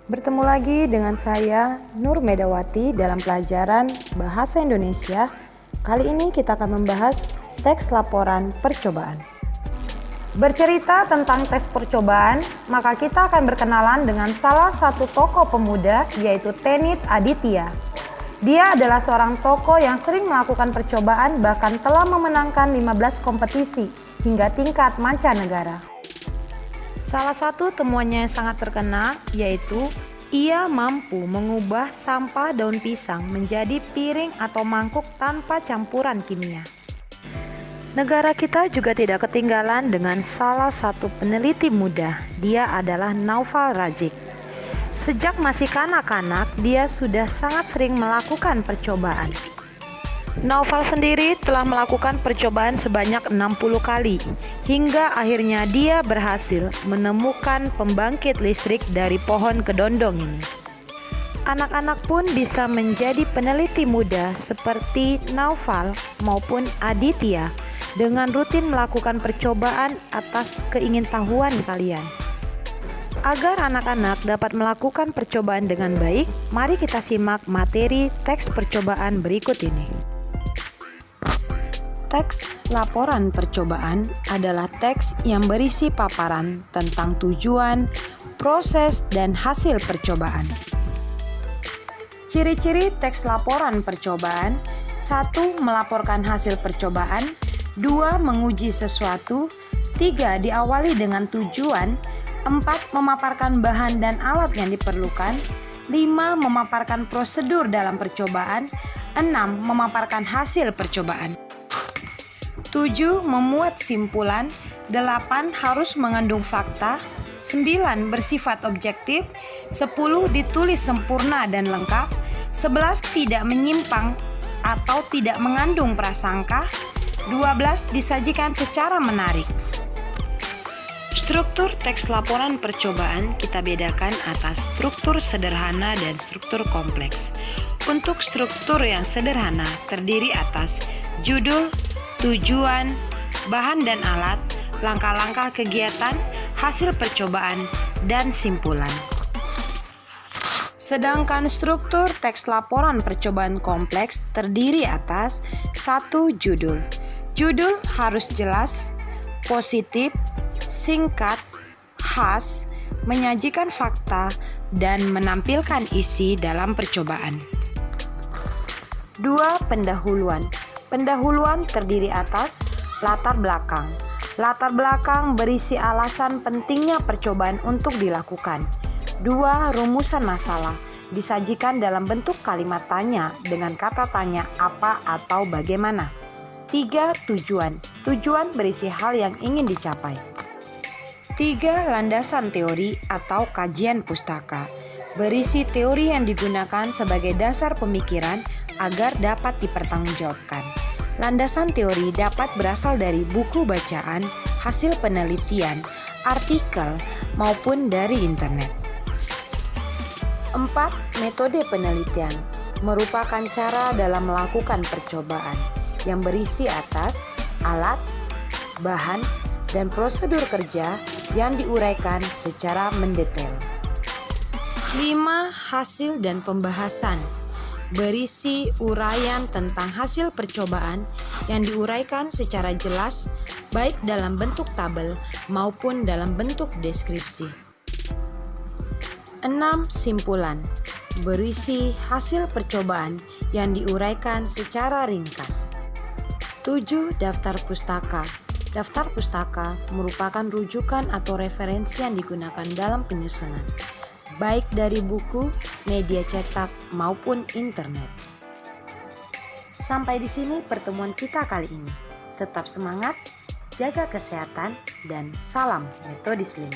Bertemu lagi dengan saya, Nur Medawati, dalam pelajaran Bahasa Indonesia. Kali ini kita akan membahas teks laporan percobaan. Bercerita tentang tes percobaan, maka kita akan berkenalan dengan salah satu tokoh pemuda, yaitu Tenit Aditya. Dia adalah seorang tokoh yang sering melakukan percobaan, bahkan telah memenangkan 15 kompetisi hingga tingkat mancanegara. Salah satu temuannya yang sangat terkenal yaitu ia mampu mengubah sampah daun pisang menjadi piring atau mangkuk tanpa campuran kimia. Negara kita juga tidak ketinggalan dengan salah satu peneliti muda. Dia adalah Naufal Razik. Sejak masih kanak-kanak, dia sudah sangat sering melakukan percobaan. Naufal sendiri telah melakukan percobaan sebanyak 60 kali, hingga akhirnya dia berhasil menemukan pembangkit listrik dari pohon kedondong ini. Anak-anak pun bisa menjadi peneliti muda seperti Naufal maupun Aditya dengan rutin melakukan percobaan atas keingintahuan kalian. Agar anak-anak dapat melakukan percobaan dengan baik, mari kita simak materi teks percobaan berikut ini. Teks laporan percobaan adalah teks yang berisi paparan tentang tujuan, proses, dan hasil percobaan. Ciri-ciri teks laporan percobaan: 1. Melaporkan hasil percobaan. 2. Menguji sesuatu. 3. Diawali dengan tujuan. 4. Memaparkan bahan dan alat yang diperlukan. 5. Memaparkan prosedur dalam percobaan. 6. Memaparkan hasil percobaan. 7. Memuat simpulan. 8. Harus mengandung fakta. 9. Bersifat objektif. 10. Ditulis sempurna dan lengkap. 11. Tidak menyimpang atau tidak mengandung prasangka. 12. Disajikan secara menarik. Struktur teks laporan percobaan kita bedakan atas struktur sederhana dan struktur kompleks. Untuk struktur yang sederhana terdiri atas judul, tujuan, bahan dan alat, langkah-langkah kegiatan, hasil percobaan, dan simpulan. Sedangkan struktur teks laporan percobaan kompleks terdiri atas 1. Judul. Judul harus jelas, positif, singkat, khas, menyajikan fakta, dan menampilkan isi dalam percobaan. 2. Pendahuluan. Pendahuluan terdiri atas latar belakang. Latar belakang berisi alasan pentingnya percobaan untuk dilakukan. 2. Rumusan masalah disajikan dalam bentuk kalimat tanya dengan kata tanya apa atau bagaimana. 3. Tujuan. Tujuan berisi hal yang ingin dicapai. 3. Landasan teori atau kajian pustaka berisi teori yang digunakan sebagai dasar pemikiran agar dapat dipertanggungjawabkan. Landasan teori dapat berasal dari buku bacaan, hasil penelitian, artikel, maupun dari internet. 4. Metode penelitian merupakan cara dalam melakukan percobaan yang berisi atas alat, bahan, dan prosedur kerja yang diuraikan secara mendetail. 5. Hasil dan pembahasan berisi uraian tentang hasil percobaan yang diuraikan secara jelas baik dalam bentuk tabel maupun dalam bentuk deskripsi. 6. Simpulan berisi hasil percobaan yang diuraikan secara ringkas. 7. Daftar pustaka. Daftar pustaka merupakan rujukan atau referensi yang digunakan dalam penyusunan, baik dari buku, media cetak, maupun internet. Sampai di sini pertemuan kita kali ini. Tetap semangat, jaga kesehatan, dan salam metodis 5.